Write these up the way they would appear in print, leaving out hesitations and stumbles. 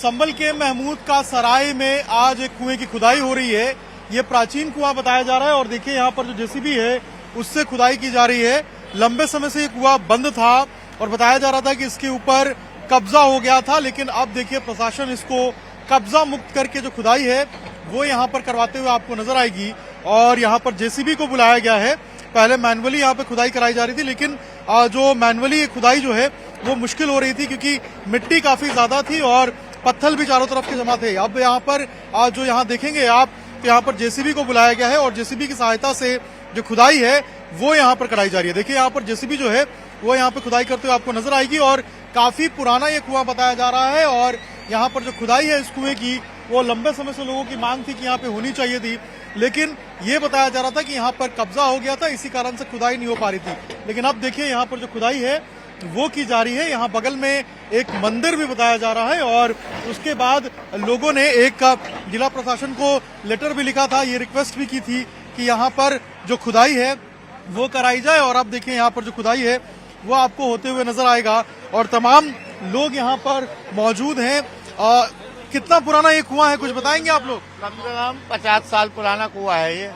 संभल के महमूद का सराय में आज एक कुएं की खुदाई हो रही है। ये प्राचीन कुआं बताया जा रहा है और देखिए यहाँ पर जो जेसीबी है उससे खुदाई की जा रही है। लंबे समय से ये कुआं बंद था और बताया जा रहा था कि इसके ऊपर कब्जा हो गया था, लेकिन अब देखिए प्रशासन इसको कब्जा मुक्त करके जो खुदाई है वो यहाँ पर करवाते हुए आपको नजर आएगी। और यहाँ पर जेसीबी को बुलाया गया है। पहले मैनुअली यहाँ पे खुदाई कराई जा रही थी, लेकिन जो मैनुअली खुदाई जो है वो मुश्किल हो रही थी क्योंकि मिट्टी काफी ज्यादा थी और पत्थर भी चारों तरफ के जमा थे। अब यहाँ पर जो यहाँ देखेंगे आप तो यहाँ पर जेसीबी को बुलाया गया है और जेसीबी की सहायता से जो खुदाई है वो यहाँ पर कराई जा रही है। देखिए यहाँ पर जेसीबी जो है वो यहाँ पे खुदाई करते हुए आपको नजर आएगी और काफी पुराना ये कुआं बताया जा रहा है। और यहाँ पर जो खुदाई है इस कुएं की वो लंबे समय से लोगों की मांग थी कि यहाँ पे होनी चाहिए थी, लेकिन ये बताया जा रहा था कि यहाँ पर कब्जा हो गया था, इसी कारण से खुदाई नहीं हो पा रही थी। लेकिन अब देखिए यहाँ पर जो खुदाई है वो की जा रही है। यहाँ बगल में एक मंदिर भी बताया जा रहा है और उसके बाद लोगों ने एक जिला प्रशासन को लेटर भी लिखा था, ये रिक्वेस्ट भी की थी कि यहाँ पर जो खुदाई है वो कराई जाए। और अब देखिए यहाँ पर जो खुदाई है वो आपको होते हुए नजर आएगा और तमाम लोग यहाँ पर मौजूद हैं। कितना पुराना ये कुआं है, कुछ बताएंगे आप लोग? कम से कम 50 साल पुराना कुआं है ये।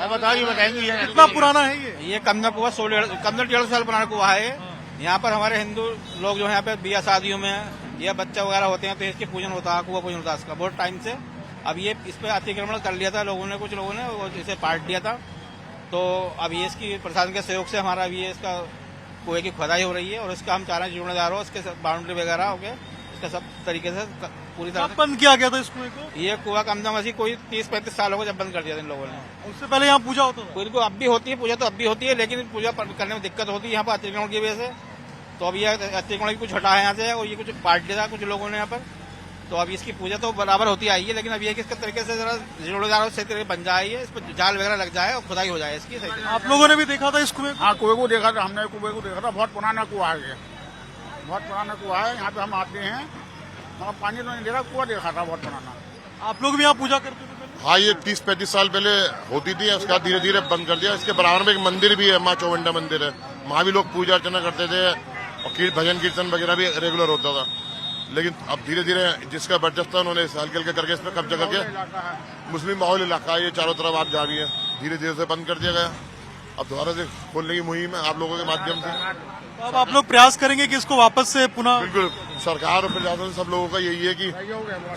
बताएंगे ये कितना पुराना है ये कम से कुआं 150 साल पुराना कुआं है। यहाँ पर हमारे हिंदू लोग जो है यहाँ पे बिया शादियों में या बच्चा वगैरह होते हैं तो इसके पूजन होता है, कुआं पूजन होता है इसका बहुत टाइम से। अब ये इस पे अतिक्रमण कर लिया था लोगों ने, कुछ लोगों ने इसे पाट दिया था। तो अब ये इसकी प्रशासन के सहयोग से हमारा अभी इसका कुएं की खुदाई हो रही है और इसका हम चाह रहे हैं जिम्मेदार हो, इसके बाउंड्री वगैरह हो गए, इसका सब तरीके से पूरी तरह से बंद किया गया था इस कुएं को? ये कुआं कम से कम कोई 30-35 साल हो गए जब बंद कर दिया था इन लोगों ने। उससे पहले यहाँ पूजा होता था? पूरी को अब भी होती है पूजा, तो अब भी होती है, लेकिन पूजा करने में दिक्कत होती है यहाँ पर अतिक्रमण की वजह से। तो अब ये अतिक्रमण भी कुछ हटा है यहाँ से और ये कुछ पाट दिया था कुछ लोगों ने यहाँ पर। तो अब इसकी पूजा तो बराबर होती आई है, लेकिन अब ये किस तरीके से जरा जोड़दार सही तरीके बन जाए, इस पर जाल वगैरह लग जाए और खुदाई हो जाए इसकी सही। आप लोगों ने भी देखा था इस कुएं? हाँ, कुएं को देखा था हमने, कुएं को देखा था। बहुत पुराना कुआं है ये, बहुत पुराना कुआं है। यहाँ पे हम आते हैं मगर पानी तो नहीं दे रहा, कुआं देखा था बहुत पुराना। आप लोग भी यहाँ पूजा करते थे पहले? हाँ, ये 30-35 साल पहले होती थी, उसका धीरे धीरे बंद कर दिया। इसके बराबर में एक मंदिर भी है, माँ चौवंडा मंदिर है, वहाँ भी लोग पूजा अर्चना करते थे और भजन कीर्तन वगैरह भी रेगुलर होता था। लेकिन अब धीरे धीरे जिसका बर्जस्ता उन्होंने हल्के हल्के करके इस पर कब्जा करके मुस्लिम माहौल इलाका है ये चारों तरफ आप जा रही है, धीरे धीरे से बंद कर दिया गया। अब दोबारा से खोलने की मुहिम है आप लोगों के माध्यम से। तो अब आप लोग प्रयास करेंगे कि इसको वापस से पुनः? बिल्कुल, सरकार और प्रशासन सब लोगों का यही है कि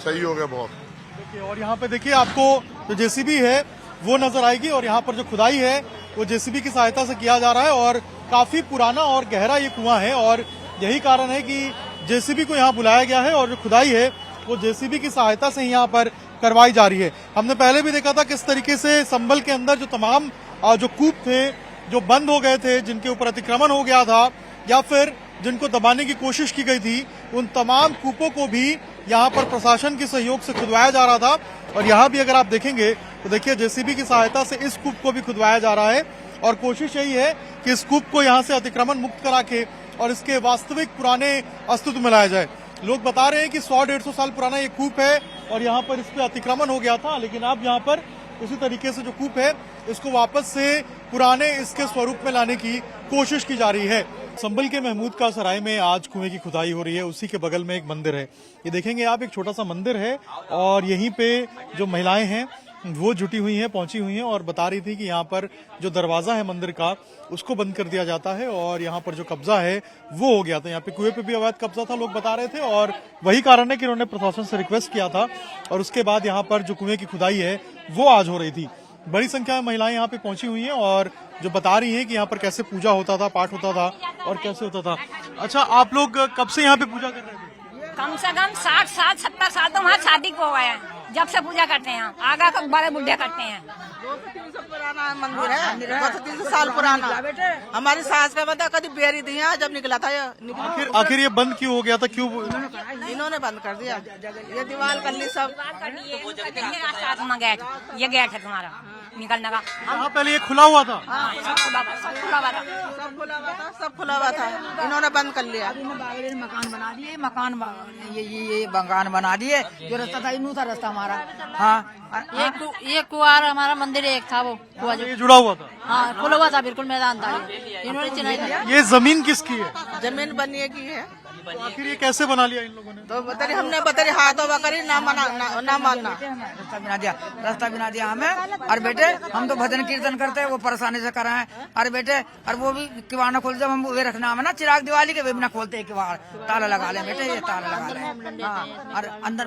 सही हो गया बहुत। देखिए और यहाँ पे देखिए आपको जो जेसीबी है वो नजर आएगी और यहाँ पर जो खुदाई है वो जेसीबी की सहायता से किया जा रहा है और काफी पुराना और गहरा ये कुआं है और यही कारण है कि जेसीबी को यहाँ बुलाया गया है और जो खुदाई है वो जेसीबी की सहायता से यहाँ पर करवाई जा रही है। हमने पहले भी देखा था किस तरीके से संभल के अंदर जो तमाम जो कूप थे जो बंद हो गए थे, जिनके ऊपर अतिक्रमण हो गया था या फिर जिनको दबाने की कोशिश की गई थी, उन तमाम कूपों को भी यहाँ पर प्रशासन के सहयोग से खुदवाया जा रहा था। और यहाँ भी अगर आप देखेंगे तो देखिए जेसीबी की सहायता से इस कूप को भी खुदवाया जा रहा है और कोशिश यही है कि इस कूप को यहाँ से अतिक्रमण मुक्त करा के और इसके वास्तविक पुराने अस्तित्व में लाया जाए। लोग बता रहे हैं कि 100-150 साल पुराना ये कूप है और यहाँ पर इस पे अतिक्रमण हो गया था, लेकिन अब यहाँ पर उसी तरीके से जो कूप है इसको वापस से पुराने इसके स्वरूप में लाने की कोशिश की जा रही है। संभल के महमूद का सराय में आज कुएं की खुदाई हो रही है, उसी के बगल में एक मंदिर है। ये देखेंगे आप, एक छोटा सा मंदिर है और यहीं पे जो महिलाएं हैं वो जुटी हुई हैं, पहुंची हुई हैं और बता रही थी कि यहाँ पर जो दरवाजा है मंदिर का उसको बंद कर दिया जाता है और यहाँ पर जो कब्जा है वो हो गया था। यहाँ पे कुएं पे भी अवैध कब्जा था, लोग बता रहे थे और वही कारण है कि उन्होंने प्रशासन से रिक्वेस्ट किया था और उसके बाद यहाँ पर जो कुएं की खुदाई है वो आज हो रही थी। बड़ी संख्या में महिलाएं यहाँ पे पहुंची हुई हैं और जो बता रही हैं कि यहाँ पर कैसे पूजा होता था, पाठ होता था और कैसे होता था। अच्छा, आप लोग कब से यहाँ पे पूजा कर रहे थे? कम से कम 60 साल 70 साल तो वहाँ शादी को गए हैं, जब से पूजा करते हैं। आगा का बड़े बुढ़े करते हैं। 200-300 पुराना मंदिर है, 200-300 साल पुराना। हमारी सास का बता कभी बेरी दी है जब निकला था ये। आखिर ये बंद क्यों हो गया था, क्यों? इन्होंने बंद कर दिया, ये दीवार कर ली सब। ये गेट है तुम्हारा निकलने का। हाँ, पहले ये खुला हुआ था। सब खुला हुआ था, सब खुला हुआ था, इन्होंने बंद कर लिया। मकान बना दिए, ये मकान बना दिए। जो रास्ता था इनू था रास्ता हमारा। हाँ, ये कुआर हमारा मंदिर एक था, वो कुआं ये जुड़ा हुआ था। हाँ, खुला हुआ था, बिल्कुल मैदान था। इन्होंने चिनाई ये जमीन किसकी है? जमीन बनिए की है, तो आखिर ये कैसे बना लिया इन लोगों ने? तो बताइए हमने बताइए हाथ होगा करी ना मानना रास्ता बिना दिया हमें। और बेटे हम तो भजन कीर्तन करते हैं, वो परेशानी से कर रहे हैं। और बेटे और वो भी किवाड़ न खोल, जब हम वे रखना हमें ना चिराग दिवाली के, वे भी ना खोलते किवाड़, ताला लगा ले बेटे, ये ताला लगा ले। हाँ, और अंदर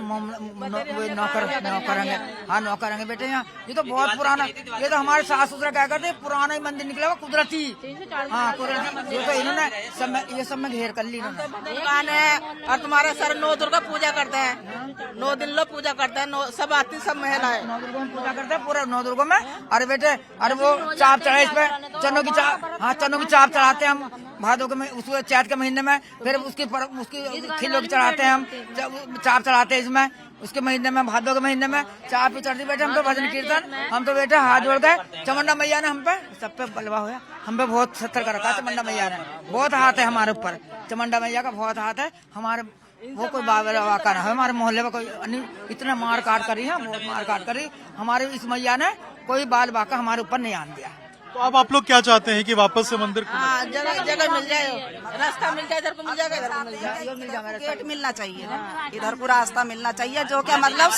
नौकरेंगे, हाँ नौकरेंगे बेटे। यहाँ ये तो बहुत पुराना, ये तो हमारे सास ससुर क्या करते, पुराना ही मंदिर निकला हुआ कुदरती। हाँ कुदरती, ये तो इन्होंने ये सब में घेर कर ली इन्होंने। दुकान है और तुम्हारे सर 9 दुर्गा पूजा करते हैं, 9 दिन लोग पूजा करते हैं, सब आती सब महिलाएं 9 दुर्गों में पूजा करते हैं, पूरे 9 दुर्गों में। अरे बेटे अरे वो चाप चढ़ाए इस पे, चनों की चाप, हाँ चनों की चाप चढ़ाते हैं हम भादों के में, उसको चैत के महीने में। फिर उसकी खिलों की चढ़ाते हैं हम, चाप चढ़ाते हैं इसमें, उसके महीने में, भादों के महीने में चाप ही चढ़ती बेटे। हम तो भजन कीर्तन, हम तो बेटे हाथ जोड़ गए, चमुंडा मैया ने हम पे सब पे बलवा हुआ, हम पे बहुत सत्तर कर रखा। चमुंडा मैया ने बहुत हाथ है हमारे ऊपर, चमुंडा मैया का बहुत हाथ है हमारे। वो कोई बाबा का ना है, हमारे मोहल्ले में कोई इतना मार काट करी है, बहुत मार काट करी हमारे इस मैया ने, कोई बाल बाका हमारे ऊपर नहीं आन दिया। तो अब आप लोग क्या चाहते हैं कि वापस से मंदिर हाँ जगह मिल जाए, रास्ता मिल जाए, इधर को मिल जाएगा, इधर को मिल जाएगा, गेट मिलना चाहिए, इधर को रास्ता मिलना चाहिए, जो क्या मतलब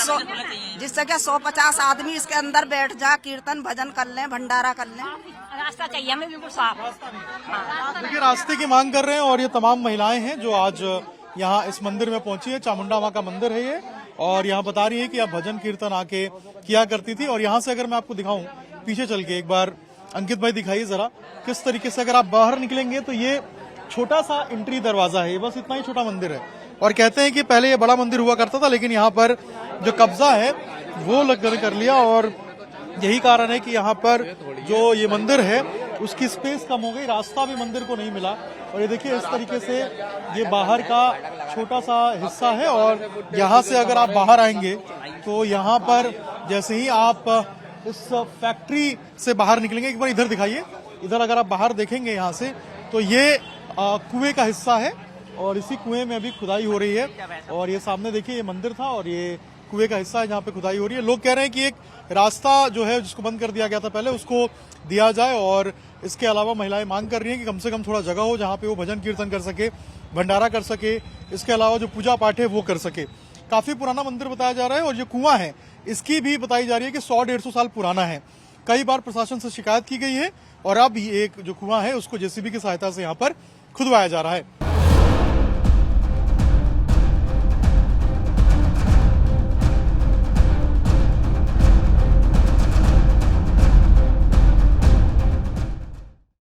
जिससे क्या 150 आदमी इसके अंदर बैठ जा, कीर्तन भजन कर लें, भंडारा कर लें। रास्ता चाहिए हमें बिल्कुल साफ। देखिए रास्ते की मांग कर रहे हैं और ये तमाम महिलाएं हैं जो आज यहाँ इस मंदिर में पहुंची है। चामुंडा माँ का मंदिर है ये, और यहाँ बता रही है कि आप भजन कीर्तन आके किया करती थी। और यहाँ से अगर मैं आपको दिखाऊं पीछे चल के, एक बार अंकित भाई दिखाइए जरा किस तरीके से अगर आप बाहर निकलेंगे तो ये छोटा सा एंट्री दरवाजा है, ये बस इतना ही छोटा मंदिर है। और कहते हैं कि पहले ये बड़ा मंदिर हुआ करता था, लेकिन यहाँ पर जो कब्जा है वो कर लिया, और यही कारण है कि यहाँ पर जो ये मंदिर है उसकी स्पेस कम हो गई, रास्ता भी मंदिर को नहीं मिला। और ये देखिए इस तरीके से ये बाहर का छोटा सा हिस्सा है, और यहाँ से अगर आप बाहर आएंगे तो यहाँ पर जैसे ही आप इस फैक्ट्री से बाहर निकलेंगे, एक बार इधर दिखाइए, इधर अगर आप बाहर देखेंगे यहाँ से तो ये कुएं का हिस्सा है, और इसी कुएं में अभी खुदाई हो रही है। और ये सामने देखिए ये मंदिर था और ये कुएं का हिस्सा है जहाँ पे खुदाई हो रही है। लोग कह रहे हैं कि एक रास्ता जो है जिसको बंद कर दिया गया था पहले, उसको दिया जाए, और इसके अलावा महिलाएं मांग कर रही हैं कि कम से कम थोड़ा जगह हो जहाँ पे वो भजन कीर्तन कर सके, भंडारा कर सके, इसके अलावा जो पूजा पाठ है वो कर सके। काफी पुराना मंदिर बताया जा रहा है, और ये कुआं है इसकी भी बताई जा रही है कि 100-150 साल पुराना है। कई बार प्रशासन से शिकायत की गई है, और अब एक जो कुआं है उसको जेसीबी की सहायता से यहाँ पर खुदवाया जा रहा है।